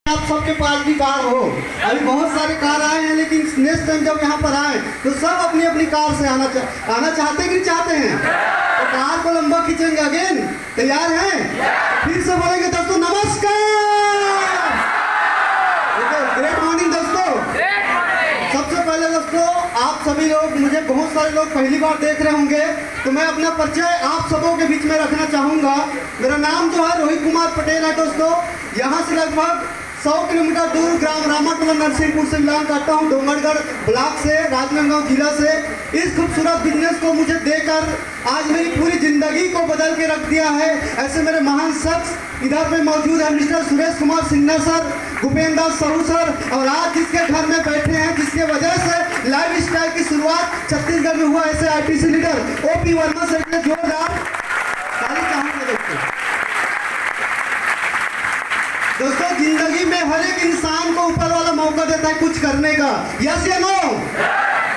आप सबके पास भी कार हो। अभी बहुत सारे कार आए हैं, लेकिन नेक्स्ट टाइम जब यहाँ पर आए तो सब अपनी अपनी कार से आना चाहते कि नहीं चाहते हैं? तो कार को लंबा खींचेंगे। अगेन तैयार हैं? फिर से बोलेंगे दोस्तों नमस्कार। ग्रेट मॉर्निंग दोस्तों। सबसे पहले दोस्तों आप सभी लोग, मुझे बहुत सारे लोग पहली बार देख रहे होंगे, तो मैं अपना परिचय आप सबों के बीच में रखना चाहूँगा। मेरा नाम जो है रोहित कुमार पटेल है दोस्तों। यहाँ से लगभग 100 किलोमीटर दूर ग्राम रामाटोला नरसिंहपुर से बिलोंग करता हूँ, डोंगरगढ़ ब्लॉक से, राजनांदगांव जिला से। इस खूबसूरत बिजनेस को मुझे देकर आज मेरी पूरी जिंदगी को बदल के रख दिया है। ऐसे मेरे महान शख्स इधर पे मौजूद है, मिस्टर सुरेश कुमार सिन्हा सर, भूपेंद्र दास साहू सर, और आज जिसके घर में बैठे हैं, जिसके वजह से लाइफ स्टाइल की शुरुआत छत्तीसगढ़ में हुआ, ऐसे ITC leader OP Verma sir के जोरदार ताली चाहूंगा। दोस्तों जिंदगी में हर एक इंसान को ऊपर वाला मौका देता है कुछ करने का, यस या नो?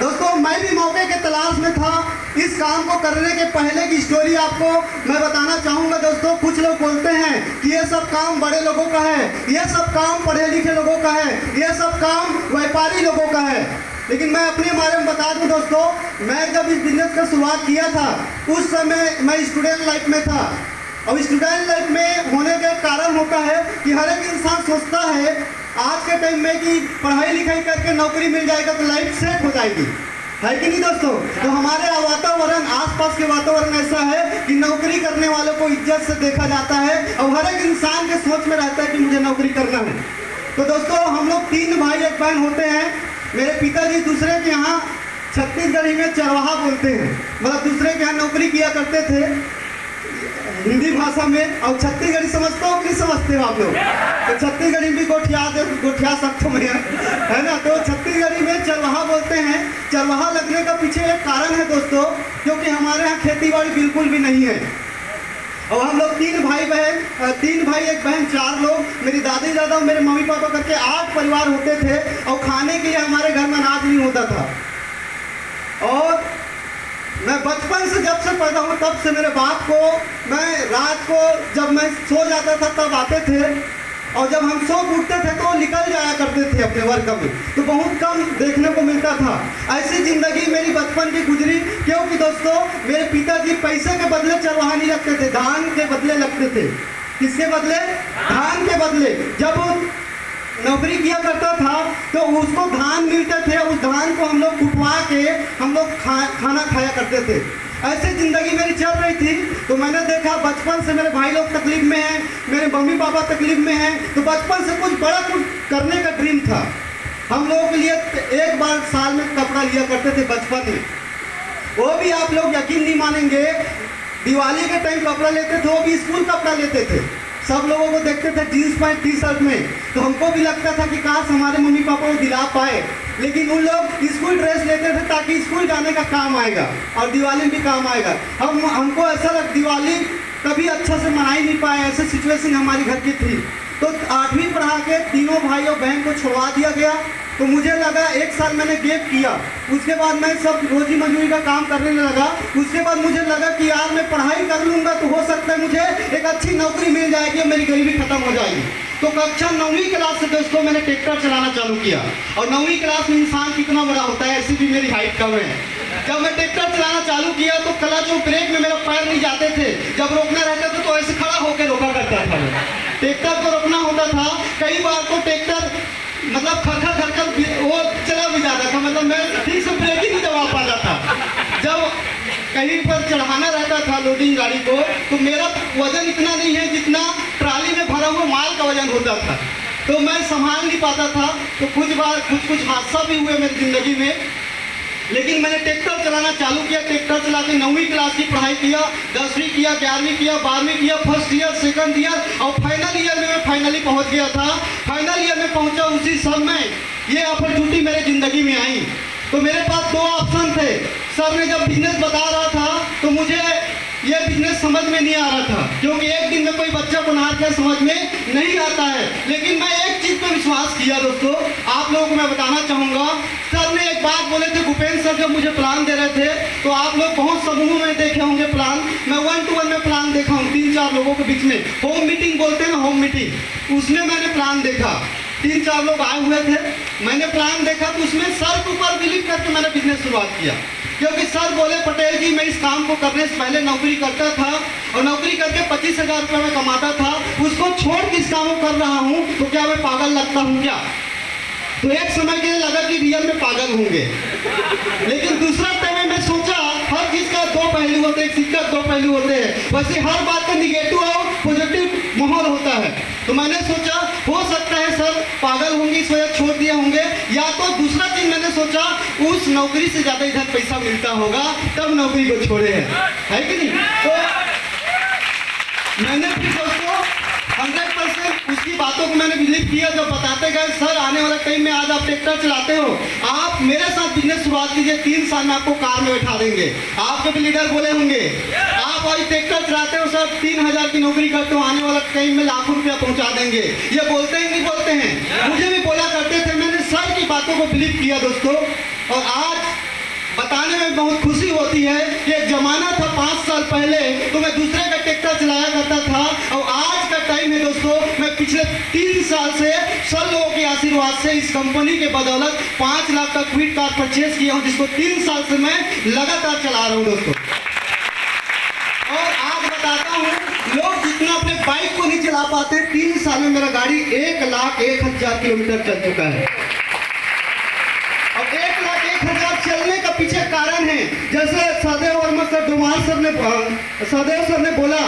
दोस्तों मैं भी मौके के तलाश में था। इस काम को करने के पहले की स्टोरी आपको मैं बताना चाहूँगा। दोस्तों कुछ लोग बोलते हैं कि ये सब काम बड़े लोगों का है, ये सब काम पढ़े लिखे लोगों का है, ये सब काम व्यापारी लोगों का है, लेकिन मैं अपने बारे में बता दूं दोस्तों, मैं जब इस बिजनेस का शुरुआत किया था उस समय मैं स्टूडेंट लाइफ में था। अब स्टूडेंट लाइफ में होने का कारण होता है कि हर एक इंसान सोचता है आज के टाइम में कि पढ़ाई लिखाई करके नौकरी मिल जाएगा तो लाइफ सेट हो जाएगी, है कि नहीं दोस्तों? तो हमारे वातावरण, आसपास के वातावरण ऐसा है कि नौकरी करने वालों को इज्जत से देखा जाता है और हर एक इंसान के सोच में रहता है कि मुझे नौकरी करना है। तो दोस्तों हम लोग 3 भाई 1 बहन होते हैं। मेरे पिताजी दूसरे के यहाँ छत्तीसगढ़ी में चरवाहा बोलते हैं, मतलब दूसरे के यहाँ नौकरी किया करते थे हिंदी भाषा में। और छत्तीसगढ़ी समझते हो कि नहीं समझते हो आप लोग? तो छत्तीसगढ़ी भी गोठिया सकते है ना। तो छत्तीसगढ़ी में चरवाहा बोलते हैं। चरवाहा लगने का पीछे एक कारण है दोस्तों, क्योंकि हमारे यहाँ खेती बाड़ी बिल्कुल भी नहीं है। और हम लोग 3 भाई 1 बहन 4 लोग, मेरी दादी दादा मेरे मम्मी पापा करके 8 परिवार होते थे। और खाने के लिए हमारे घर में अनाज नहीं होता था। और मैं बचपन से जब से पैदा हूँ तब से मेरे बाप को, मैं रात को जब मैं सो जाता था तब आते थे, और जब हम सो उठते थे तो निकल जाया करते थे अपने वर्क में। तो बहुत कम देखने को मिलता था। ऐसी ज़िंदगी मेरी बचपन की गुजरी, क्योंकि दोस्तों मेरे पिताजी पैसे के बदले चरवाहा नहीं रखते थे, धान के बदले लगते थे। किसके बदले? धान के बदले। जब नौकरी किया करता था तो उसको धान मिलते थे, उस धान को हम लोग कुटवा के हम लोग खाना खाया करते थे। ऐसे ज़िंदगी मेरी चल रही थी। तो मैंने देखा बचपन से मेरे भाई लोग तकलीफ में हैं, मेरे मम्मी पापा तकलीफ में हैं। तो बचपन से कुछ बड़ा कुछ करने का ड्रीम था। हम लोगों के लिए 1 बार साल में कपड़ा लिया करते थे बचपन में। वो भी आप लोग यकीन नहीं मानेंगे, दिवाली के टाइम कपड़ा लेते थे, वो भी स्कूल कपड़ा लेते थे। सब लोगों को देखते थे जीन्स पैंट टी शर्ट में, तो हमको भी लगता था कि काश हमारे मम्मी पापा को दिला पाए। लेकिन उन लोग स्कूल ड्रेस लेते थे ताकि स्कूल जाने का काम आएगा और दिवाली भी काम आएगा। हमको ऐसा दिवाली कभी अच्छा से मना ही नहीं पाए, ऐसे सिचुएशन हमारी घर की थी। तो 8वीं पढ़ा के तीनों भाई और बहन को छुड़वा दिया गया। तो मुझे लगा 1 साल मैंने गैप किया, उसके बाद मैं सब रोजी मजदूरी का काम करने लगा। उसके बाद मुझे लगा कि यार मैं पढ़ाई कर लूँगा तो हो सकता है मुझे एक अच्छी नौकरी मिल जाएगी और मेरी गरीबी खत्म हो जाएगी। तो कक्षा 9वीं क्लास से दोस्तों मैंने ट्रैक्टर चलाना चालू किया। और 9वीं क्लास में इंसान कितना बड़ा होता है, ऐसी भी मेरी हाइट कम है। जब मैं ट्रैक्टर चलाना चालू किया तो क्लच और ब्रेक में मेरा पैर नहीं जाते थे। जब रोकना रहता था तो ऐसे खड़ा होकर रोका करता था। ट्रैक्टर को रोकना होता था, कई बार तो ट्रैक्टर मतलब खरखर वो चला भी जाता था, मतलब मैं ठीक से ब्रेक ही नहीं दबा पाता था। जब कहीं पर चढ़ाना रहता था लोडिंग गाड़ी को, तो मेरा वजन इतना नहीं है जितना ट्राली में भरा हुआ माल का वजन होता था, तो मैं संभाल नहीं पाता था। तो कुछ बार कुछ हादसा भी हुए मेरी ज़िंदगी में। लेकिन मैंने ट्रैक्टर चलाना चालू किया। ट्रैक्टर चला के 9वीं क्लास की पढ़ाई किया, 10वीं किया, 11वीं किया, 12वीं किया, फर्स्ट ईयर, सेकंड ईयर, और फाइनल ईयर में मैं फाइनली पहुंच गया था। फाइनल ईयर में पहुंचा, उसी समय ये अपॉर्चुनिटी मेरे ज़िंदगी में आई। तो मेरे पास 2 ऑप्शन थे। सर ने जब बिजनेस बता रहा था तो मुझे ये बिजनेस समझ में नहीं आ रहा था, क्योंकि एक दिन में कोई बच्चा बना के समझ में नहीं आता है। लेकिन मैं एक चीज़ पर विश्वास किया दोस्तों। आप लोगों को मैं बताना चाहूँगा, सर ने एक बात बोले थे, भूपेंद्र सर जब मुझे प्लान दे रहे थे, तो आप लोग बहुत समूह में देखे होंगे प्लान, मैं 1 to 1 में प्लान देखा हूँ 3-4 लोगों के बीच में। होम मीटिंग बोलते हैं ना, होम मीटिंग, उसमें मैंने प्लान देखा, 3-4 लोग आए हुए थे, मैंने प्लान देखा तो उसमें सर के ऊपर बिलीव करके मैंने बिजनेस शुरुआत किया। क्योंकि सर बोले, पटेल जी मैं इस काम को करने से पहले नौकरी करता था और नौकरी करके 25,000 रुपये में कमाता था, उसको छोड़ के इस काम को कर रहा हूँ तो क्या मैं पागल लगता हूँ क्या? तो एक समय के लिए लगा कि रियल में पागल होंगे, लेकिन दूसरा समय में सोचा हर चीज का दो पहलू होते हैं, एक सिक्का दो पहलू होते हैं, वैसे हर बात का निगेटिव और पॉजिटिव माहौल होता है। तो मैंने सोचा हो सकता है सर पागल होंगे इस वजह छोड़ दिए होंगे, या तो दूसरा चीज मैंने सोचा उस नौकरी से ज्यादा इधर पैसा मिलता होगा तब नौकरी को छोड़े हैं, है कि नहीं? तो मैंने फिर दोस्तों 100% उसकी बातों को मैंने बिलीव किया। जब बताते गए सर आने वाले टाइम में आज आप ट्रैक्टर चलाते हो, आप मेरे साथ बिजनेस शुरुआत कीजिए, 3 साल में आपको कार में बैठा देंगे। आपके भी लीडर बोले होंगे आप आज ट्रैक्टर चलाते हो सर, 3,000 की नौकरी करते हो, आने वाला टाइम में लाखों रुपया पहुंचा देंगे। ये बोलते हैं नहीं बोलते हैं? मुझे भी बोला करते थे, मैंने सर की बातों को बिलीव किया दोस्तों। और आज बताने में बहुत खुशी होती है कि एक जमाना था 5 साल पहले तो मैं दूसरे का ट्रैक्टर चलाया करता था, और आज का टाइम है दोस्तों, मैं पिछले 3 साल से सब लोगों के आशीर्वाद से इस कंपनी के बदौलत 5 लाख का क्विड कार परचेज किया हूँ, जिसको 3 साल से मैं लगातार चला रहा हूँ दोस्तों। और आज बताता हूँ, लोग जितना अपने बाइक को नहीं चला पाते, 3 साल में मेरा गाड़ी 1,01,000 किलोमीटर चल चुका है। अब 1,01,000 चलने का पीछे कारण है, जैसे सदैव वर्मा सर, डोमार सर ने, सदैव सर ने बोला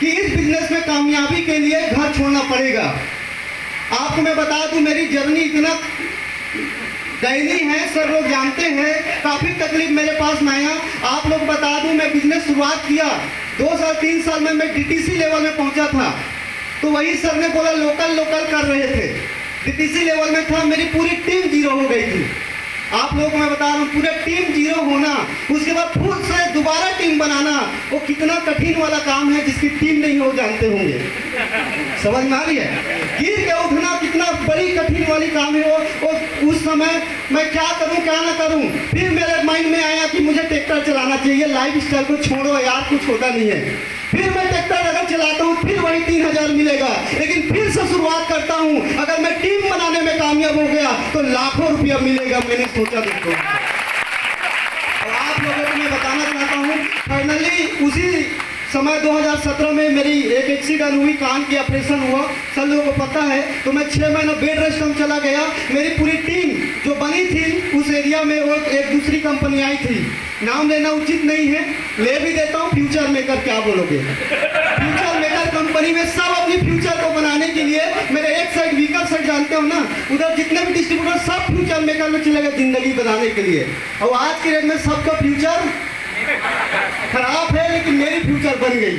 कि इस बिजनेस में कामयाबी के लिए घर छोड़ना पड़ेगा। आपको मैं बता दूं, मेरी जर्नी इतना दयनीय है, सर लोग जानते हैं, काफी तकलीफ मेरे पास में आया। आप लोग बता दूं, मैं बिजनेस शुरुआत किया 2 साल 3 साल में मैं DTC लेवल में पहुंचा था, तो वही सर ने बोला लोकल कर रहे थे, DTC लेवल में था, मेरी पूरी टीम 0 हो गई थी। आप लोगों को मैं बता रहा हूँ, पूरे टीम 0 होना, उसके बाद खुद से दोबारा टीम बनाना, वो कितना कठिन वाला काम है, जिसकी टीम नहीं हो जानते होंगे। समझ में आ रही है? गिर के उठना कितना बड़ी कठिन वाली काम है वो उस समय मैं क्या करूं क्या ना करूं। फिर मेरे माइंड में आया कि मुझे ट्रैक्टर चलाना चाहिए, लाइफ स्टाइल को छोड़ो यार, कुछ होता नहीं है। फिर मैं ट्रैक्टर अगर चलाता हूँ फिर वही 3,000 मिलेगा, लेकिन फिर से शुरुआत करता हूँ, अगर मैं टीम बनाने में कामयाब हो गया तो लाखों रुपया मिलेगा, मैंने सोचा दोस्तों। और आप लोगों को मैं बताना चाहता हूँ, फाइनली उसी समय 2017 में मेरी एक एक्सीडेंट हुई, कान की ऑपरेशन हुआ, सब लोगों को पता है। तो मैं 6 महीना बेड रेस्ट में चला गया। मेरी पूरी टीम जो बनी थी उस एरिया में, वो एक दूसरी कंपनी आई थी, नाम लेना उचित नहीं है, ले भी देता हूँ, फ्यूचर मेकर क्या बोलोगे? फ्यूचर मेकर कंपनी में सब अपनी फ्यूचर को बनाने के लिए, मेरे एक साइड व्हीकल साइड जानते हो ना, उधर जितने भी डिस्ट्रीब्यूटर सब फ्यूचर मेकर में चले गए जिंदगी बनाने के लिए। और आज के डेट में सबका फ्यूचर खराब है, लेकिन मेरी फ्यूचर बन गई।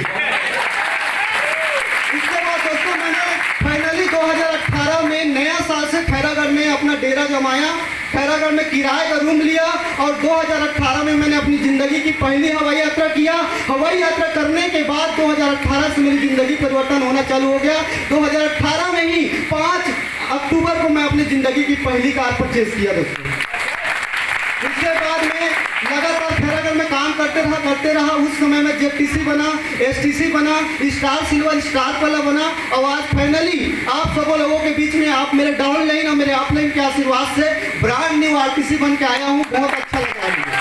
इसके बाद दोस्तों मैंने फाइनली 2018 में नया साल से खैरागढ़ में अपना डेरा जमाया, खैरागढ़ में किराए का रूम लिया, और 2018 में मैंने अपनी जिंदगी की पहली हवाई यात्रा किया। हवाई यात्रा करने के बाद 2018 से मेरी जिंदगी परिवर्तन होना चालू हो गया। 2018 में ही 5 अक्टूबर को मैं अपनी जिंदगी की पहली कार परचेज किया दोस्तों। इसके बाद में लगातार खैरागढ़ में काम करते रहा। उस समय में JTC बना, STC बना, स्टार सिल्वर, स्टार वाला बना, और आज फाइनली आप सब लोगों के बीच में, आप मेरे डाउनलाइन और मेरे अपलाइन के आशीर्वाद से ब्रांड न्यू RTC बन के आया हूँ। बहुत अच्छा लगा मुझे।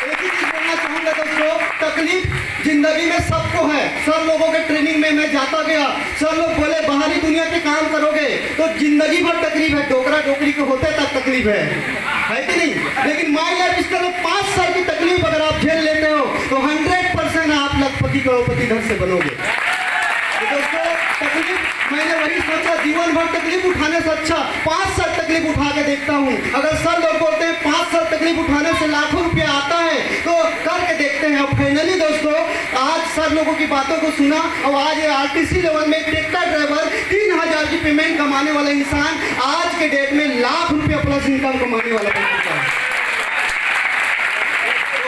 एक ही चीज बोलना चाहूँगा दोस्तों, तकलीफ जिंदगी में सबको है। सब लोगों के ट्रेनिंग में मैं जाता गया, सब लोग बोले बाहरी दुनिया के काम करोगे तो जिंदगी भर तकलीफ है, डोकरा डोकरी के होते तक तकलीफ है कि नहीं? लेकिन माई लाइफ स्टाइल में 5 साल की तकलीफ अगर आप झेल लेते हो तो 100% आप लखपति करोड़पति घर से बनोगे। तो दोस्तों तकलीफ मैंने वही सोचा, जीवन भर तकलीफ उठाने से अच्छा 5 साल तकलीफ उठा के देखता हूँ। अगर सब लोग बोलते हैं 5 साल तकलीफ उठाने से लाखों रुपया आता है, तो करके देखते हैं। फाइनली दोस्तों आज सब लोगों की बातों को सुना, और आज ये RTC लेवल में ट्रैक्टर ड्राइवर 3,000 की पेमेंट कमाने वाला इंसान आज के डेट में लाख रुपया प्लस इनकम कमाने वाला बन चुका है।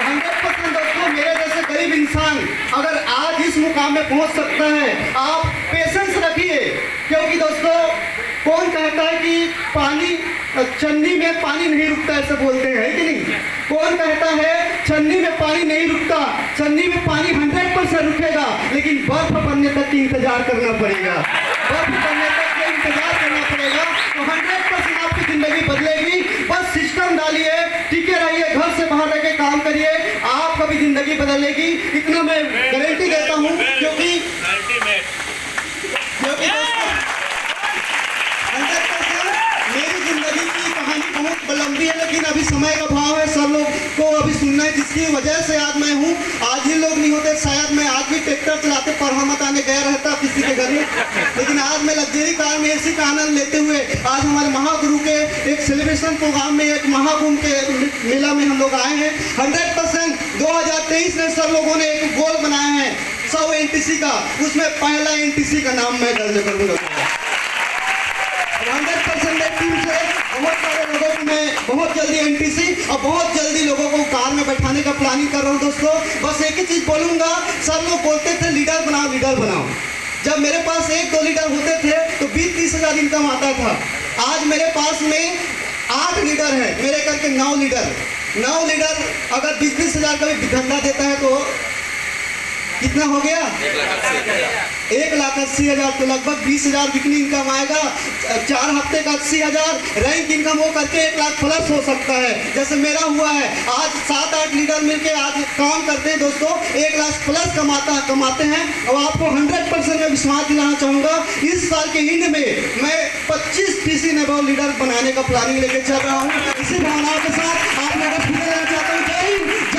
100% दोस्तों मेरे जैसे गरीब इंसान अगर आज इस मुकाम में पहुंच सकता है, आप पेशेंस रखिए, क्योंकि दोस्तों कौन कहता है कि पानी चन्नी में पानी नहीं रुकता, ऐसे बोलते हैं कि नहीं? कौन कहता है चन्नी में पानी नहीं रुकता? चन्नी में पानी 100% रुकेगा, लेकिन बर्फ बनने तक इंतजार करना पड़ेगा। बर्फ बनने तक ये इंतजार करना पड़ेगा, तो 100% आपकी जिंदगी बदलेगी। बस सिस्टम डालिए, टिके रहिए, घर से बाहर रह के काम करिए, आपका भी जिंदगी बदलेगी। इतना मैं गारंटी देता हूँ, क्योंकि 100% मेरी जिंदगी की कहानी बहुत लंबी है, लेकिन अभी समय का भाव है, सब लोग को अभी सुनना है, जिसकी वजह से आज मैं हूँ। आज ही लोग नहीं होते शायद मैं आज भी ट्रैक्टर चलाते परहमत आने गया रहता किसी के घर में, लेकिन आज मैं लग्जरी कार में एसी का आनंद लेते हुए आज हमारे महागुरु के एक सेलिब्रेशन प्रोग्राम में, एक महाकुंभ के मेला में हम लोग आए हैं। 100% 2023 में सब लोगों ने एक गोल बनाया है 100 NTC का, उसमें पहला NTC का नाम मैं दर्ज करूँगा। 100% टीम से बहुत सारे लोगों को मैं बहुत जल्दी NTC और बहुत जल्दी लोगों को कार में बैठाने का प्लानिंग कर रहा हूँ। दोस्तों बस एक ही चीज़ बोलूँगा, सब लोग बोलते थे लीडर बनाओ लीडर बनाओ। जब मेरे पास 1-2 लीडर होते थे तो 20-30 हज़ार इनकम आता था। आज मेरे पास में 8 लीडर है, मेरे करके 9 लीडर अगर 20-20 हज़ार का भी धंधा देता है तो कितना हो गया? 1,80,000, तो लगभग 20,000 बिकनी इनकम आएगा। 4 हफ्ते का 80,000 रैंक इनकम हो करके 1 लाख प्लस हो सकता है, जैसे मेरा हुआ है। आज 7-8 लीडर मिलके आज काम करते हैं दोस्तों, 1 लाख प्लस कमाते हैं। और आपको 100% में विश्वास दिलाना चाहूँगा, इस साल के हिंद में मैं 25 PC नेबो लीडर बनाने का प्लानिंग लेके चल रहा हूँ। इसी भावनाओं के साथ आप लोगों को देना चाहता हूँ। जय हिंद।